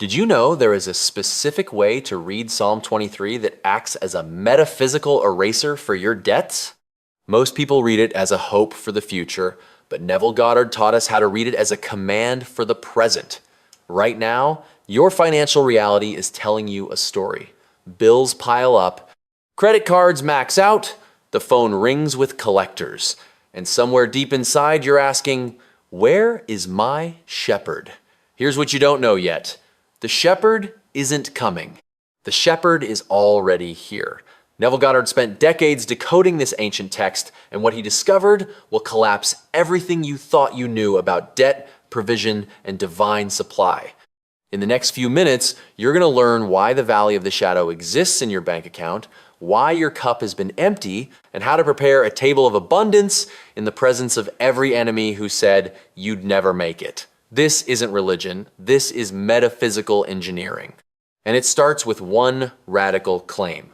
Did you know there is a specific way to read Psalm 23 that acts as a metaphysical eraser for your debts? Most people read it as a hope for the future, but Neville Goddard taught us how to read it as a command for the present. Right now, your financial reality is telling you a story. Bills pile up, credit cards max out, the phone rings with collectors, and somewhere deep inside you're asking, where is my shepherd? Here's what you don't know yet. The shepherd isn't coming. The shepherd is already here. Neville Goddard spent decades decoding this ancient text, and what he discovered will collapse everything you thought you knew about debt, provision, and divine supply. In the next few minutes, you're going to learn why the valley of the shadow exists in your bank account, why your cup has been empty, and how to prepare a table of abundance in the presence of every enemy who said you'd never make it. This isn't religion, this is metaphysical engineering. And it starts with one radical claim.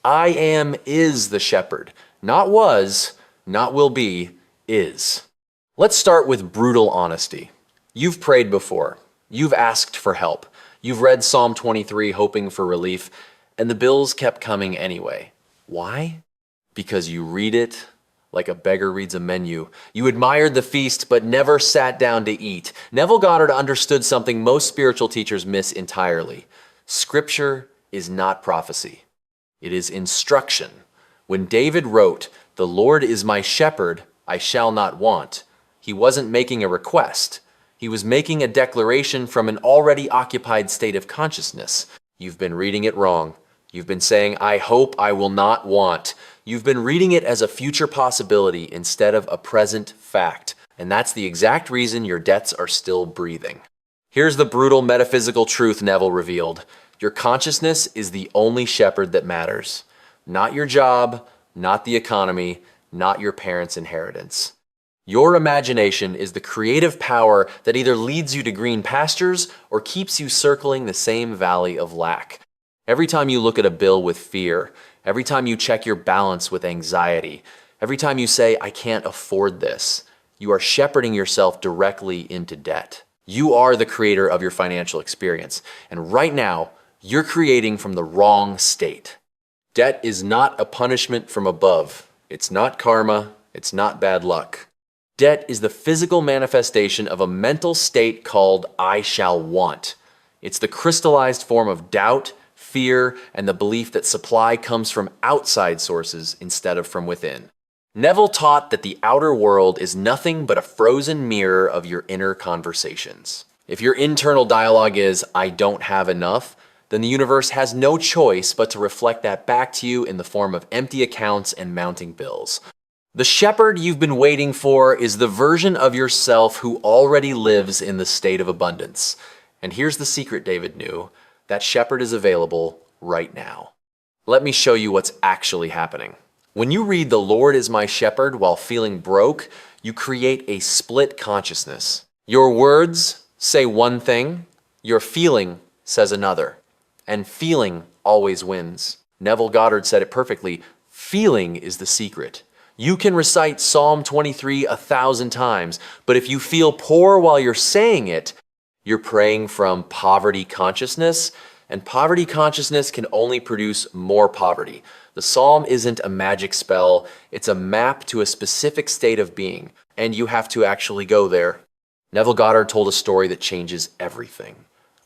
I am is the shepherd. Not was, not will be, is. Let's start with brutal honesty. You've prayed before. You've asked for help. You've read Psalm 23 hoping for relief, and the bills kept coming anyway. Why? Because you read it like a beggar reads a menu. You admired the feast, but never sat down to eat. Neville Goddard understood something most spiritual teachers miss entirely. Scripture is not prophecy. It is instruction. When David wrote, "The Lord is my shepherd, I shall not want," he wasn't making a request. He was making a declaration from an already occupied state of consciousness. You've been reading it wrong. You've been saying, I hope I will not want. You've been reading it as a future possibility instead of a present fact. And that's the exact reason your debts are still breathing. Here's the brutal metaphysical truth Neville revealed. Your consciousness is the only shepherd that matters. Not your job, not the economy, not your parents' inheritance. Your imagination is the creative power that either leads you to green pastures or keeps you circling the same valley of lack. Every time you look at a bill with fear, every time you check your balance with anxiety, every time you say, I can't afford this, you are shepherding yourself directly into debt. You are the creator of your financial experience. And right now, you're creating from the wrong state. Debt is not a punishment from above. It's not karma. It's not bad luck. Debt is the physical manifestation of a mental state called I shall want. It's the crystallized form of doubt, fear, and the belief that supply comes from outside sources instead of from within. Neville taught that the outer world is nothing but a frozen mirror of your inner conversations. If your internal dialogue is, I don't have enough, then the universe has no choice but to reflect that back to you in the form of empty accounts and mounting bills. The shepherd you've been waiting for is the version of yourself who already lives in the state of abundance. And here's the secret David knew. That shepherd is available right now. Let me show you what's actually happening. When you read "The Lord is my shepherd" while feeling broke, you create a split consciousness. Your words say one thing, your feeling says another. And feeling always wins. Neville Goddard said it perfectly. Feeling is the secret. You can recite Psalm 23 1,000 times, but if you feel poor while you're saying it, you're praying from poverty consciousness, and poverty consciousness can only produce more poverty. The psalm isn't a magic spell, it's a map to a specific state of being, and you have to actually go there. Neville Goddard told a story that changes everything.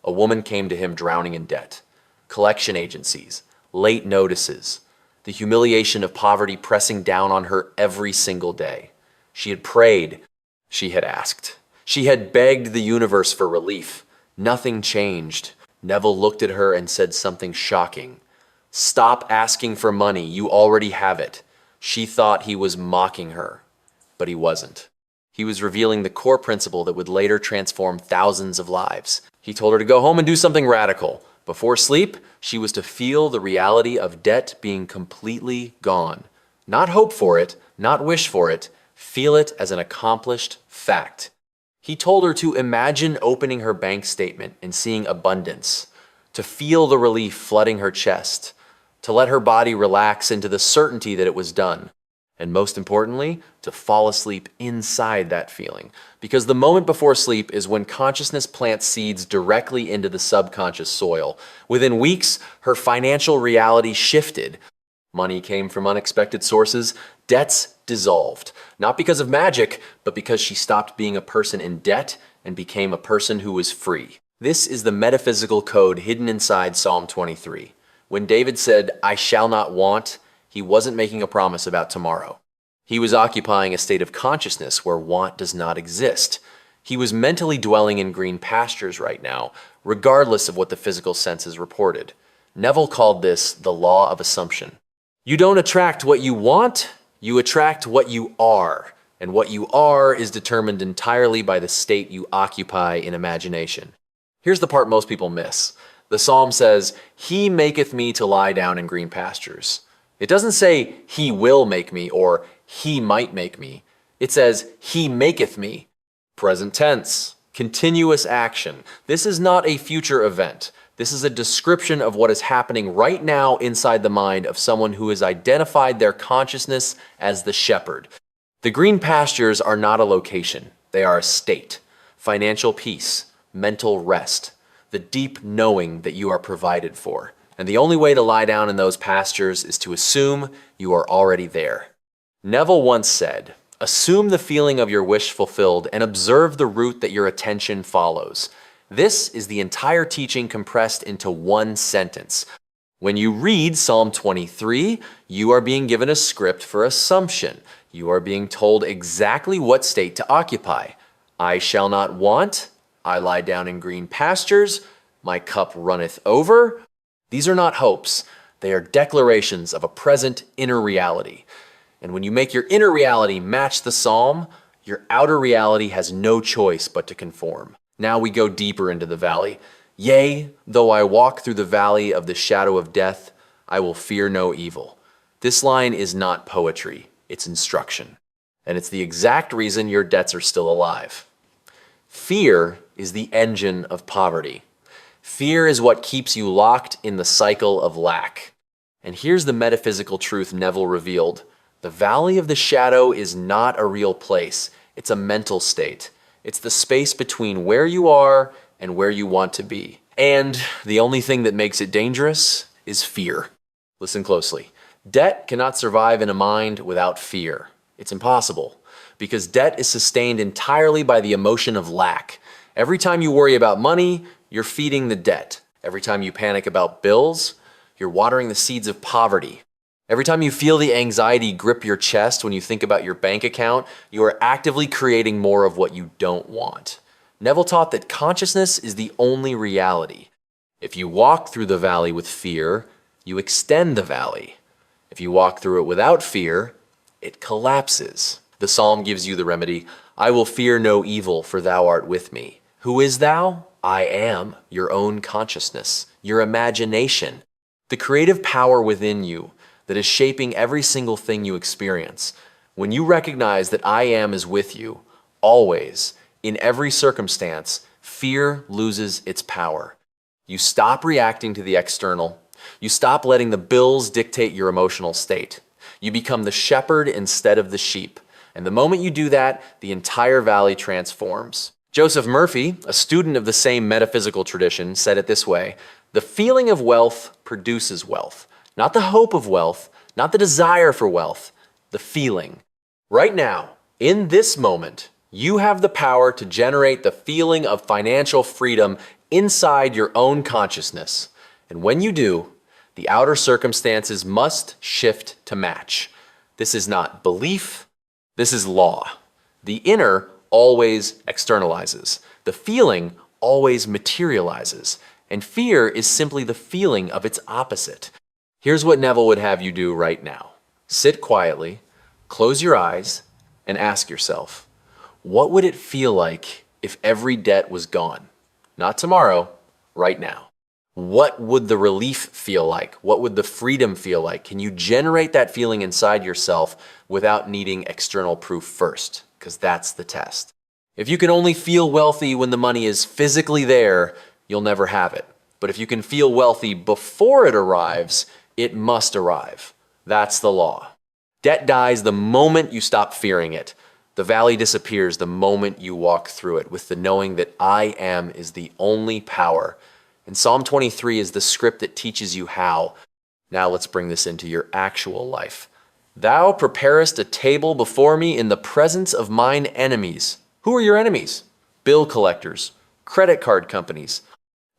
A woman came to him drowning in debt. Collection agencies, late notices, the humiliation of poverty pressing down on her every single day. She had prayed, she had asked. She had begged the universe for relief. Nothing changed. Neville looked at her and said something shocking. Stop asking for money, you already have it. She thought he was mocking her, but he wasn't. He was revealing the core principle that would later transform thousands of lives. He told her to go home and do something radical. Before sleep, she was to feel the reality of debt being completely gone. Not hope for it, not wish for it, feel it as an accomplished fact. He told her to imagine opening her bank statement and seeing abundance, to feel the relief flooding her chest, to let her body relax into the certainty that it was done. And most importantly, to fall asleep inside that feeling. Because the moment before sleep is when consciousness plants seeds directly into the subconscious soil. Within weeks, her financial reality shifted. Money came from unexpected sources, debts dissolved. Not because of magic, but because she stopped being a person in debt and became a person who was free. This is the metaphysical code hidden inside Psalm 23. When David said, "I shall not want," he wasn't making a promise about tomorrow. He was occupying a state of consciousness where want does not exist. He was mentally dwelling in green pastures right now, regardless of what the physical senses reported. Neville called this the law of assumption. You don't attract what you want, you attract what you are. And what you are is determined entirely by the state you occupy in imagination. Here's the part most people miss. The psalm says, "He maketh me to lie down in green pastures." It doesn't say, "He will make me," or "He might make me." It says, "He maketh me." Present tense, continuous action. This is not a future event. This is a description of what is happening right now inside the mind of someone who has identified their consciousness as the shepherd. The green pastures are not a location. They are a state. Financial peace, mental rest, the deep knowing that you are provided for. And the only way to lie down in those pastures is to assume you are already there. Neville once said, "Assume the feeling of your wish fulfilled and observe the route that your attention follows." This is the entire teaching compressed into one sentence. When you read Psalm 23, you are being given a script for assumption. You are being told exactly what state to occupy. I shall not want. I lie down in green pastures. My cup runneth over. These are not hopes. They are declarations of a present inner reality. And when you make your inner reality match the psalm, your outer reality has no choice but to conform. Now we go deeper into the valley. Yea, though I walk through the valley of the shadow of death, I will fear no evil. This line is not poetry, it's instruction. And it's the exact reason your debts are still alive. Fear is the engine of poverty. Fear is what keeps you locked in the cycle of lack. And here's the metaphysical truth Neville revealed. The valley of the shadow is not a real place. It's a mental state. It's the space between where you are and where you want to be. And the only thing that makes it dangerous is fear. Listen closely. Debt cannot survive in a mind without fear. It's impossible, because debt is sustained entirely by the emotion of lack. Every time you worry about money, you're feeding the debt. Every time you panic about bills, you're watering the seeds of poverty. Every time you feel the anxiety grip your chest when you think about your bank account, you are actively creating more of what you don't want. Neville taught that consciousness is the only reality. If you walk through the valley with fear, you extend the valley. If you walk through it without fear, it collapses. The psalm gives you the remedy. I will fear no evil, for thou art with me. Who is thou? I am your own consciousness, your imagination, the creative power within you that is shaping every single thing you experience. When you recognize that I am is with you, always, in every circumstance, fear loses its power. You stop reacting to the external. You stop letting the bills dictate your emotional state. You become the shepherd instead of the sheep. And the moment you do that, the entire valley transforms. Joseph Murphy, a student of the same metaphysical tradition, said it this way: the feeling of wealth produces wealth. Not the hope of wealth, not the desire for wealth, the feeling. Right now, in this moment, you have the power to generate the feeling of financial freedom inside your own consciousness. And when you do, the outer circumstances must shift to match. This is not belief, this is law. The inner always externalizes. The feeling always materializes. And fear is simply the feeling of its opposite. Here's what Neville would have you do right now. Sit quietly, close your eyes, and ask yourself, what would it feel like if every debt was gone? Not tomorrow, right now. What would the relief feel like? What would the freedom feel like? Can you generate that feeling inside yourself without needing external proof first? Because that's the test. If you can only feel wealthy when the money is physically there, you'll never have it. But if you can feel wealthy before it arrives, it must arrive. That's the law. Debt dies the moment you stop fearing it. The valley disappears the moment you walk through it with the knowing that I am is the only power. And Psalm 23 is the script that teaches you how. Now let's bring this into your actual life. Thou preparest a table before me in the presence of mine enemies. Who are your enemies? Bill collectors, credit card companies,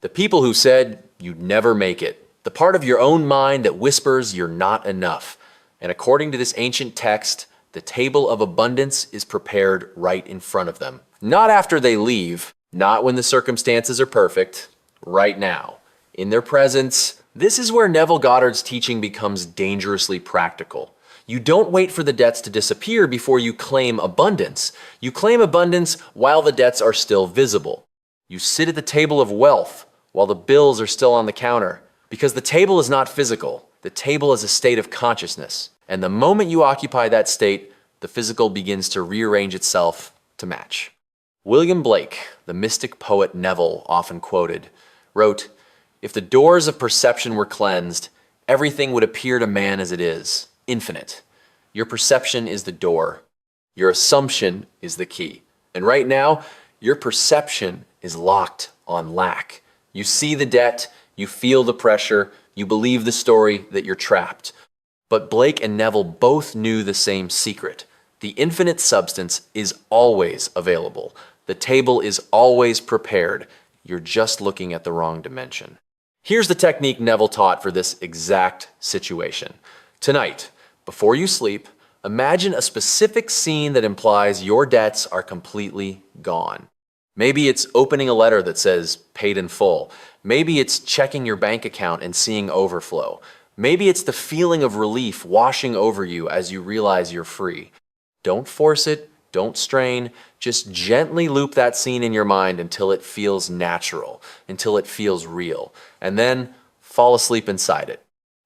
the people who said you'd never make it, the part of your own mind that whispers you're not enough. And according to this ancient text, the table of abundance is prepared right in front of them. Not after they leave, not when the circumstances are perfect, right now. In their presence, this is where Neville Goddard's teaching becomes dangerously practical. You don't wait for the debts to disappear before you claim abundance. You claim abundance while the debts are still visible. You sit at the table of wealth while the bills are still on the counter. Because the table is not physical. The table is a state of consciousness. And the moment you occupy that state, the physical begins to rearrange itself to match. William Blake, the mystic poet Neville often quoted, wrote, "If the doors of perception were cleansed, everything would appear to man as it is, infinite. Your perception is the door. Your assumption is the key. And right now, your perception is locked on lack. You see the debt, you feel the pressure, you believe the story that you're trapped." But Blake and Neville both knew the same secret. The infinite substance is always available. The table is always prepared. You're just looking at the wrong dimension. Here's the technique Neville taught for this exact situation. Tonight, before you sleep, imagine a specific scene that implies your debts are completely gone. Maybe it's opening a letter that says paid in full. Maybe it's checking your bank account and seeing overflow. Maybe it's the feeling of relief washing over you as you realize you're free. Don't force it, don't strain, just gently loop that scene in your mind until it feels natural, until it feels real, and then fall asleep inside it.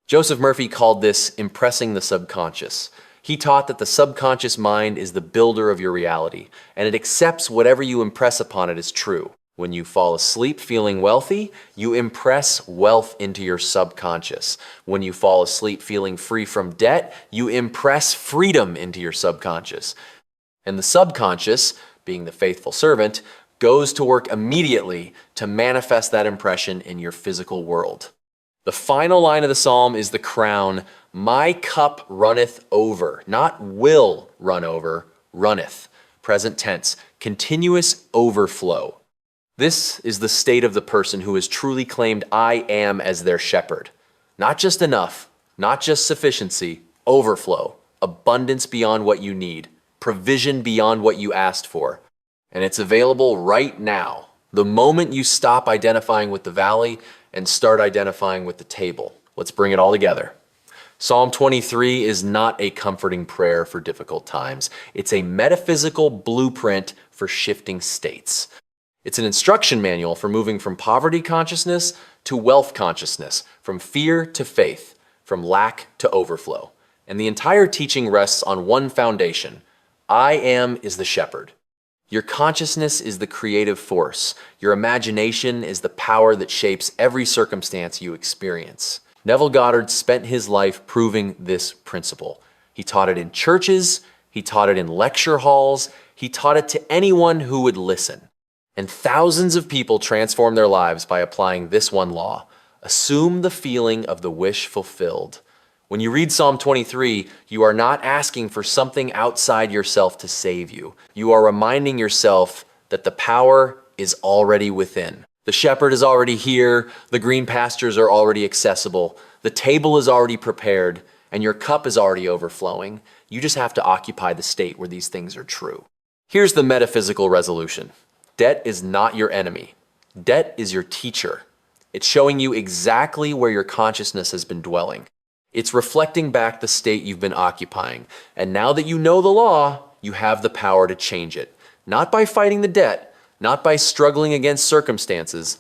Joseph Murphy called this impressing the subconscious. He taught that the subconscious mind is the builder of your reality, and it accepts whatever you impress upon it as true. When you fall asleep feeling wealthy, you impress wealth into your subconscious. When you fall asleep feeling free from debt, you impress freedom into your subconscious. And the subconscious, being the faithful servant, goes to work immediately to manifest that impression in your physical world. The final line of the psalm is the crown, "My cup runneth over," not will run over, runneth, present tense, continuous overflow. This is the state of the person who has truly claimed I am as their shepherd. Not just enough, not just sufficiency, overflow, abundance beyond what you need, provision beyond what you asked for. And it's available right now, the moment you stop identifying with the valley and start identifying with the table. Let's bring it all together. Psalm 23 is not a comforting prayer for difficult times. It's a metaphysical blueprint for shifting states. It's an instruction manual for moving from poverty consciousness to wealth consciousness, from fear to faith, from lack to overflow. And the entire teaching rests on one foundation. I am is the shepherd. Your consciousness is the creative force. Your imagination is the power that shapes every circumstance you experience. Neville Goddard spent his life proving this principle. He taught it in churches, he taught it in lecture halls, he taught it to anyone who would listen. And thousands of people transform their lives by applying this one law. Assume the feeling of the wish fulfilled. When you read Psalm 23, you are not asking for something outside yourself to save you. You are reminding yourself that the power is already within. The shepherd is already here, the green pastures are already accessible, the table is already prepared, and your cup is already overflowing. You just have to occupy the state where these things are true. Here's the metaphysical resolution. Debt is not your enemy. Debt is your teacher. It's showing you exactly where your consciousness has been dwelling. It's reflecting back the state you've been occupying. And now that you know the law, you have the power to change it. Not by fighting the debt, not by struggling against circumstances,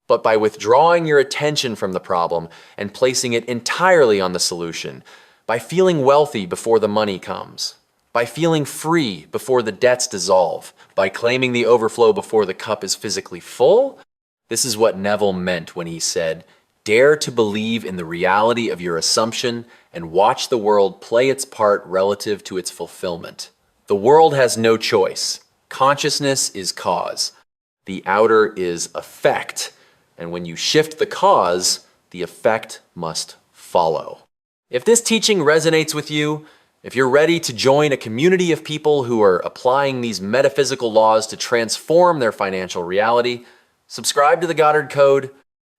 but by withdrawing your attention from the problem and placing it entirely on the solution, by feeling wealthy before the money comes, by feeling free before the debts dissolve, by claiming the overflow before the cup is physically full. This is what Neville meant when he said, Dare to believe in the reality of your assumption and watch the world play its part relative to its fulfillment. The world has no choice. Consciousness is cause. The outer is effect. And when you shift the cause, the effect must follow. If this teaching resonates with you, if you're ready to join a community of people who are applying these metaphysical laws to transform their financial reality, subscribe to the Goddard Code.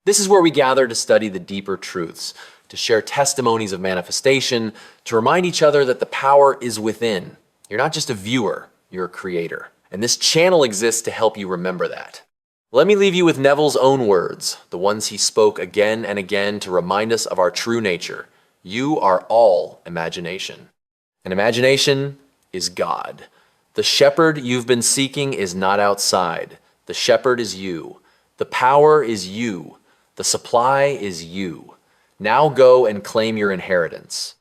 This is where we gather to study the deeper truths, to share testimonies of manifestation, to remind each other that the power is within. You're not just a viewer, you're a creator. And this channel exists to help you remember that. Let me leave you with Neville's own words, the ones he spoke again and again to remind us of our true nature. You are all imagination. And imagination is God. The shepherd you've been seeking is not outside. The shepherd is you. The power is you. The supply is you. Now go and claim your inheritance.